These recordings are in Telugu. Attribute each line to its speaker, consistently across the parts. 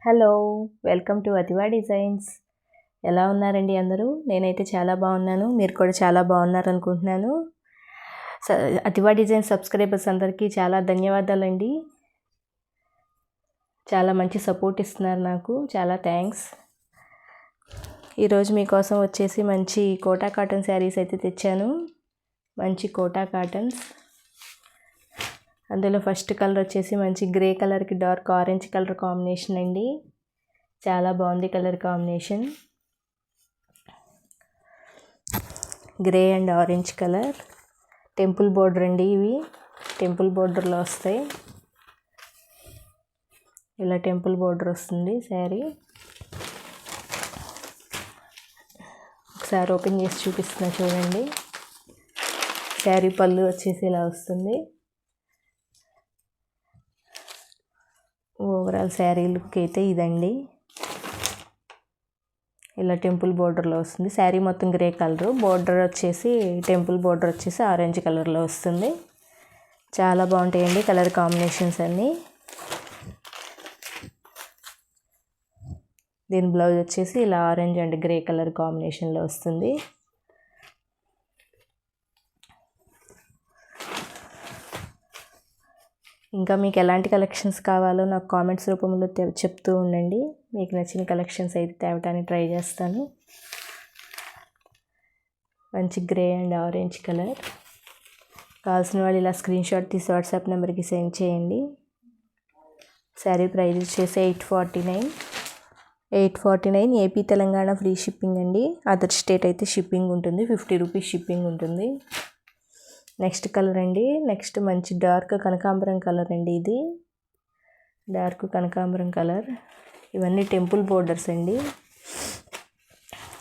Speaker 1: Hello, welcome to Athiva designs. ఎలా ఉన్నారండి అందరూ? నేనైతే చాలా బాగున్నాను. మీరు కూడా చాలా బాగున్నారనుకుంటున్నాను. అతివా డిజైన్స్ సబ్స్క్రైబర్స్ అందరికీ చాలా ధన్యవాదాలండి. చాలా మంచి సపోర్ట్ ఇస్తున్నారు నాకు. చాలా థ్యాంక్స్. ఈరోజు మీకోసం వచ్చేసి మంచి కోటా కాటన్ శారీస్ అయితే తెచ్చాను. మంచి కోటా కాటన్స్. అందులో ఫస్ట్ కలర్ వచ్చేసి మంచి గ్రే కలర్కి డార్క్ ఆరెంజ్ కలర్ కాంబినేషన్ అండి. చాలా బాగుంది colour combination. Grey and orange colour. Temple border అండి. ఇవి టెంపుల్ బోర్డర్లో వస్తాయి. ఇలా టెంపుల్ బోర్డర్ వస్తుంది శారీ. ఒకసారి ఓపెన్ చేసి చూపిస్తున్నా చూడండి. శారీ పళ్ళు వచ్చేసి ఇలా వస్తుంది. ఓవరాల్ శారీ లుక్ అయితే ఇదండి. ఇలా టెంపుల్ బోర్డర్లో వస్తుంది. శారీ మొత్తం గ్రే కలరు, బోర్డర్ వచ్చేసి టెంపుల్ బోర్డర్ వచ్చేసి ఆరెంజ్ కలర్లో వస్తుంది. చాలా బాగుంటాయండి కలర్ కాంబినేషన్స్ అన్నీ. దీని బ్లౌజ్ వచ్చేసి ఇలా ఆరెంజ్ అండ్ గ్రే కలర్ కాంబినేషన్లో వస్తుంది. ఇంకా మీకు ఎలాంటి కలెక్షన్స్ కావాలో నాకు కామెంట్స్ రూపంలో చెప్తూ ఉండండి. మీకు నచ్చిన కలెక్షన్స్ అయితే తేవటానికి ట్రై చేస్తాను. మంచి గ్రే అండ్ ఆరెంజ్ కలర్. కావాల్సిన వాళ్ళు ఇలా స్క్రీన్ షాట్ తీసి వాట్సాప్ నెంబర్కి సెండ్ చేయండి. శారీ ప్రైస్ వచ్చేసి 849 ఏపీ తెలంగాణ ఫ్రీ షిప్పింగ్ అండి. అదర్ స్టేట్ అయితే షిప్పింగ్ ఉంటుంది, 50 రూపీస్ షిప్పింగ్ ఉంటుంది. నెక్స్ట్ కలర్ అండి. నెక్స్ట్ మంచి డార్క్ కనకాంబరం కలర్ అండి. ఇది డార్క్ కనకాంబరం కలర్. ఇవన్నీ టెంపుల్ బోర్డర్స్ అండి.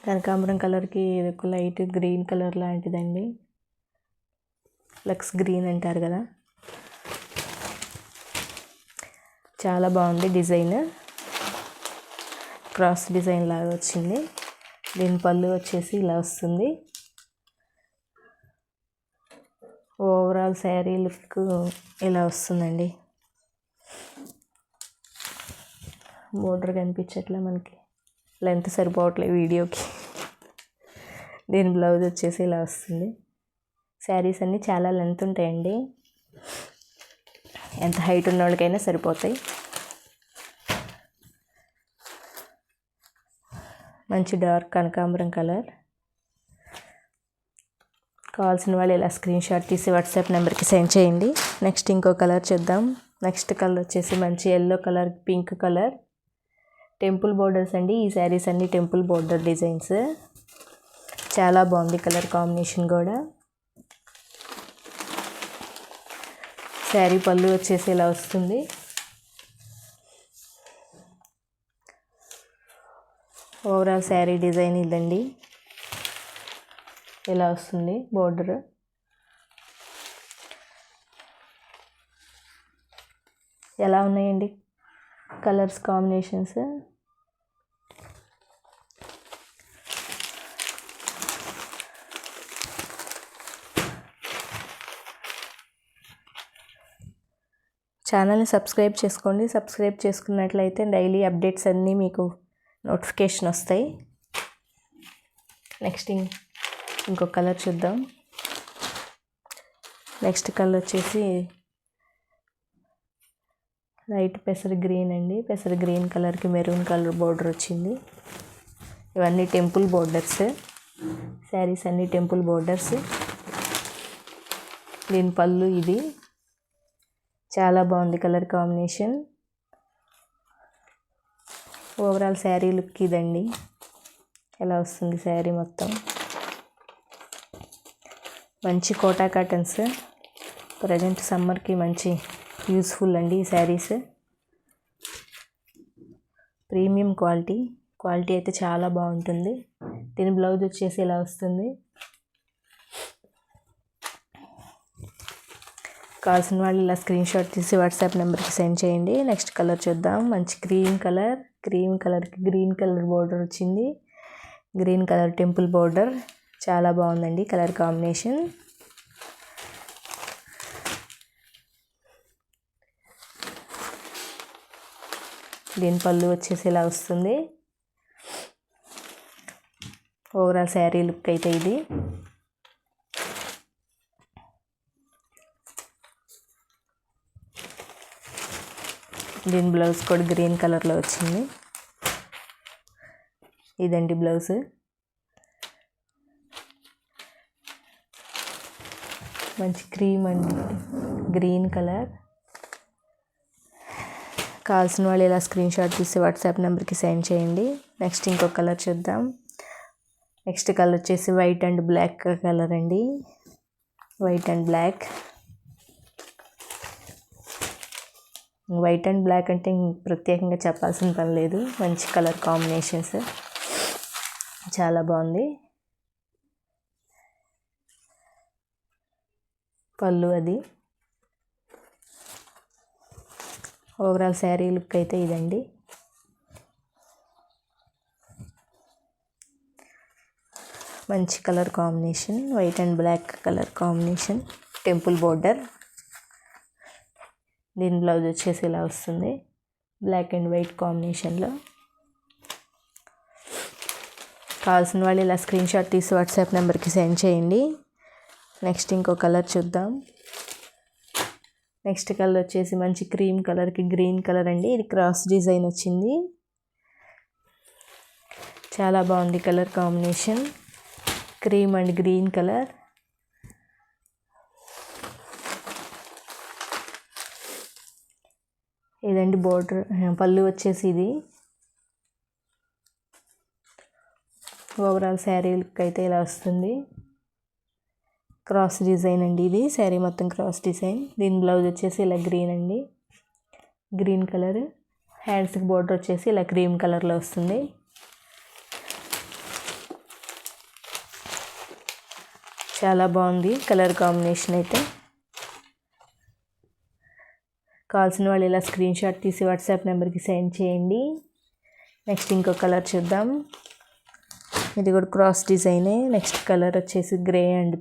Speaker 1: కనకాంబరం కలర్కి ఒక లైట్ గ్రీన్ కలర్ లాంటిదండి. లక్స్ గ్రీన్ అంటారు కదా. చాలా బాగుంది డిజైన్. క్రాస్ డిజైన్ లాగా వచ్చింది. దీని పళ్ళు వచ్చేసి ఇలా వస్తుంది. ఓవరాల్ శారీ లుక్ ఇలా వస్తుందండి. బోర్డర్ కనిపించట్లే మనకి, లెంత్ సరిపోవట్లేదు వీడియోకి. దీని బ్లౌజ్ వచ్చేసి ఇలా వస్తుంది. శారీస్ అన్నీ చాలా లెంత్ ఉంటాయండి. ఎంత హైట్ ఉన్న వాళ్ళకైనా సరిపోతాయి. మంచి డార్క్ కనకాంబరం కలర్. కావాల్సిన వాళ్ళు ఇలా స్క్రీన్ షాట్ తీసి వాట్సాప్ నెంబర్కి సెండ్ చేయండి. నెక్స్ట్ ఇంకో కలర్ చూద్దాం. నెక్స్ట్ కలర్ వచ్చేసి మంచి yellow colour, pink colour. Temple borders అండి. ఈ శారీస్ అన్నీ టెంపుల్ బోర్డర్ డిజైన్స్. చాలా బాగుంది కలర్ కాంబినేషన్ కూడా. శారీ పళ్ళు వచ్చేసి ఇలా వస్తుంది. ఓవరాల్ శారీ డిజైన్ ఇదండి. ఇలా వస్తుంది బోర్డర్. ఎలా ఉన్నాయండి కలర్స్ కాంబినేషన్స్? ఛానల్ని సబ్స్క్రైబ్ చేసుకోండి. సబ్స్క్రైబ్ చేసుకున్నట్లయితే డైలీ అప్డేట్స్ అన్నీ మీకు నోటిఫికేషన్ వస్తాయి. నెక్స్ట్ ఇంకో కలర్ చూద్దాం. నెక్స్ట్ కలర్ వచ్చేసి లైట్ పెసర్ గ్రీన్ అండి. పెసర్ గ్రీన్ కలర్కి మెరూన్ కలర్ బోర్డర్ వచ్చింది. ఇవన్నీ టెంపుల్ బోర్డర్స్. శారీస్ అన్నీ టెంపుల్ బోర్డర్స్. దీని పళ్ళు ఇది. చాలా బాగుంది colour combination. Overall sari look ఇదండి. ఎలా వస్తుంది శారీ మొత్తం. మంచి కోటా కాటన్స్. ప్రజెంట్ సమ్మర్కి మంచి యూస్ఫుల్ అండి ఈ శారీస్. ప్రీమియం క్వాలిటీ అయితే చాలా బాగుంటుంది. దీని బ్లౌజ్ వచ్చేసి ఇలా వస్తుంది. కావాల్సిన వాళ్ళు ఇలా స్క్రీన్ షాట్ తీసి వాట్సాప్ నెంబర్కి సెండ్ చేయండి. నెక్స్ట్ కలర్ చూద్దాం. మంచి క్రీమ్ కలర్కి గ్రీన్ కలర్ బోర్డర్ వచ్చింది. Green colour temple border. చాలా బాగుందండి కలర్ కాంబినేషన్. దీని పళ్ళు వచ్చేసి ఇలా వస్తుంది. ఓవరాల్ శారీ లుక్ అయితే ఇది. దీని బ్లౌజ్ కూడా గ్రీన్ కలర్లో వచ్చింది. ఇదండి బ్లౌజ్. మంచి క్రీమ్ అండి, గ్రీన్ కలర్. కావాల్సిన వాళ్ళు ఇలా స్క్రీన్ షాట్ తీసి వాట్సాప్ నెంబర్కి సెండ్ చేయండి. నెక్స్ట్ ఇంకో కలర్ చూద్దాం. నెక్స్ట్ కలర్ వచ్చేసి వైట్ అండ్ బ్లాక్ కలర్ అండి. White and black. White and black అంటే ప్రత్యేకంగా చెప్పాల్సిన పని లేదు. మంచి కలర్ కాంబినేషన్స్, చాలా బాగుంది. పళ్ళు అది. ఓవరాల్ శారీ లుక్ అయితే ఇదండి. మంచి colour combination, white and black colour combination, temple border. దీని బ్లౌజ్ వచ్చేసి ఇలా వస్తుంది, బ్లాక్ అండ్ వైట్ కాంబినేషన్లో. కావాల్సిన వాళ్ళు ఇలా స్క్రీన్ షాట్ తీసి వాట్సాప్ నెంబర్కి సెండ్ చేయండి. నెక్స్ట్ ఇంకో కలర్ చూద్దాం. నెక్స్ట్ కలర్ వచ్చేసి మంచి క్రీమ్ కలర్కి గ్రీన్ కలర్ అండి. ఇది క్రాస్ డిజైన్ వచ్చింది, చాలా బాగుంది colour combination. Cream and green colour. ఇదండి బోర్డర్. పళ్ళు వచ్చేసి ఇది. ఓవరాల్ శారీ లుక్ అయితే ఇలా వస్తుంది. క్రాస్ డిజైన్ అండి ఇది, శారీ మొత్తం క్రాస్ డిజైన్. దీని బ్లౌజ్ వచ్చేసి ఇలా గ్రీన్ అండి, గ్రీన్ కలర్. హ్యాండ్స్కి బోర్డర్ వచ్చేసి ఇలా క్రీమ్ కలర్లో వస్తుంది. చాలా బాగుంది కలర్ కాంబినేషన్ అయితే. కావాల్సిన వాళ్ళు ఇలా స్క్రీన్ షాట్ తీసి వాట్సాప్ నెంబర్కి సెండ్ చేయండి. నెక్స్ట్ ఇంకో కలర్ చూద్దాం. ఇది కూడా క్రాస్ డిజైనే. నెక్స్ట్ కలర్ వచ్చేసి గ్రే అండ్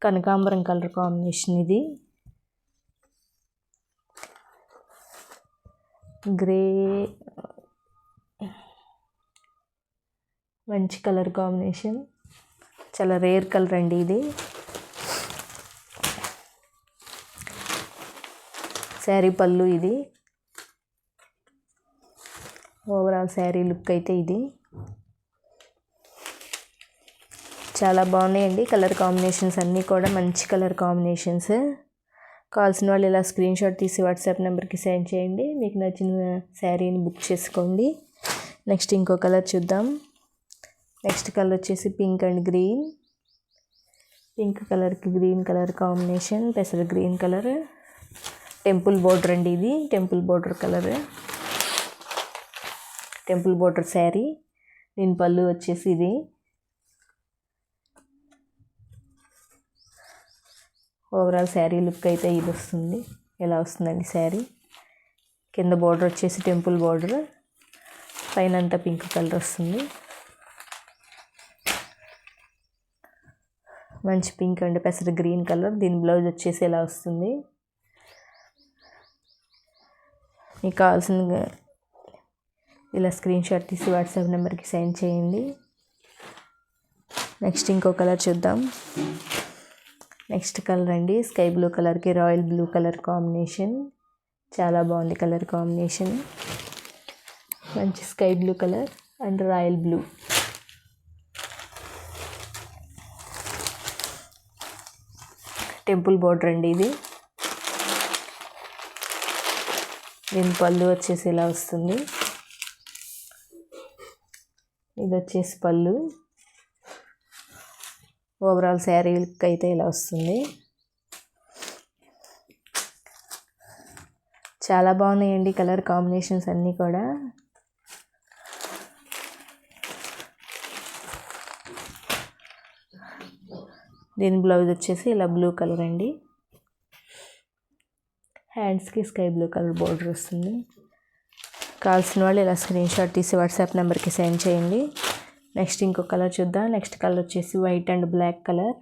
Speaker 1: కనకాంబరం కలర్ కాంబినేషన్. ఇది గ్రే, మంచి కలర్ కాంబినేషన్, చాలా రేర్ కలర్ అండి ఇది. శారీ పళ్ళు ఇది. ఓవరాల్ శారీ లుక్ అయితే ఇది. చాలా బాగున్నాయండి కలర్ కాంబినేషన్స్ అన్నీ కూడా మంచి కలర్ కాంబినేషన్స్. కావాల్సిన వాళ్ళు ఇలా స్క్రీన్ షాట్ తీసి వాట్సాప్ నెంబర్కి సెండ్ చేయండి. మీకు నచ్చిన శారీని బుక్ చేసుకోండి. నెక్స్ట్ ఇంకో కలర్ చూద్దాం. నెక్స్ట్ కలర్ వచ్చేసి పింక్ అండ్ గ్రీన్. పింక్ కలర్కి గ్రీన్ కలర్ కాంబినేషన్, పెసర గ్రీన్ కలర్. టెంపుల్ బోర్డర్ అండి ఇది, temple border colour, temple border sari. దీని పళ్ళు వచ్చేసి ఇది. ఓవరాల్ శారీ లుక్ అయితే ఇది వస్తుంది, ఇలా వస్తుందండి శారీ. కింద బోర్డర్ వచ్చేసి టెంపుల్ బోర్డర్, పైన అంతా పింక్ కలర్ వస్తుంది. మంచి పింక్ అండ్ పెసర గ్రీన్ కలర్. దీని బ్లౌజ్ వచ్చేసి ఇలా వస్తుంది. మీకు కావాల్సిన ఇలా స్క్రీన్ షాట్ తీసి వాట్సాప్ నెంబర్కి సెండ్ చేయండి. నెక్స్ట్ ఇంకో కలర్ చూద్దాం. నెక్స్ట్ కలర్ అండి స్కై బ్లూ కలర్కి రాయల్ బ్లూ కలర్ కాంబినేషన్. చాలా బాగుంది కలర్ కాంబినేషన్. మంచి sky blue colour and royal blue. Temple border అండి ఇది. దీని పళ్ళు వచ్చేసి ఇలా వస్తుంది. ఇది వచ్చేసి పళ్ళు. ఓవరాల్ శారీ లుక్ అయితే ఇలా వస్తుంది. చాలా బాగున్నాయండి కలర్ కాంబినేషన్స్ అన్నీ కూడా. దీని బ్లౌజ్ వచ్చేసి ఇలా బ్లూ కలర్ అండి. హ్యాండ్స్కి స్కై బ్లూ కలర్ బోర్డర్ వస్తుంది. కావాల్సిన వాళ్ళు ఇలా స్క్రీన్ షాట్ తీసి వాట్సాప్ నెంబర్కి సెండ్ చేయండి. నెక్స్ట్ ఇంకో కలర్ చూద్దాం. నెక్స్ట్ కలర్ వచ్చేసి వైట్ అండ్ బ్లాక్ కలర్.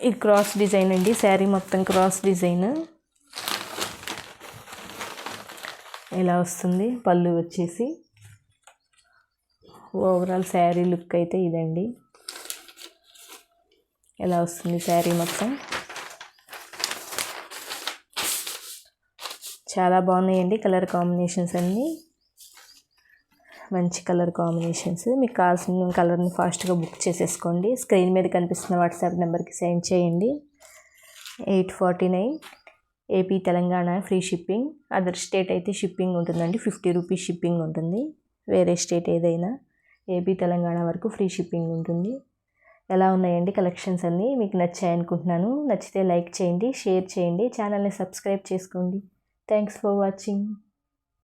Speaker 1: ఇది క్రాస్ డిజైన్ అండి, శారీ మొత్తం క్రాస్ డిజైన్. ఇలా వస్తుంది పళ్ళు వచ్చేసి. ఓవరాల్ శారీ లుక్ అయితే ఇదండి. ఎలా వస్తుంది శారీ మొత్తం. చాలా బాగున్నాయండి కలర్ కాంబినేషన్స్ అన్నీ. మంచి కలర్ కాంబినేషన్స్. మీకు కావాల్సిన కలర్ని ఫాస్ట్గా బుక్ చేసేసుకోండి. స్క్రీన్ మీద కనిపిస్తున్న వాట్సాప్ నెంబర్కి సెండ్ చేయండి. 849 AP Telangana free shipping. Other state అయితే షిప్పింగ్ ఉంటుందండి, 50 రూపీస్ షిప్పింగ్ ఉంటుంది. వేరే స్టేట్ ఏదైనా ఏపీ తెలంగాణ వరకు ఫ్రీ షిప్పింగ్ ఉంటుంది. ఎలా ఉన్నాయండి కలెక్షన్స్ అన్నీ? మీకు నచ్చాయి అనుకుంటున్నాను. నచ్చితే లైక్ చేయండి, షేర్ చేయండి, ఛానల్ని సబ్స్క్రైబ్ చేసుకోండి. Thanks for watching.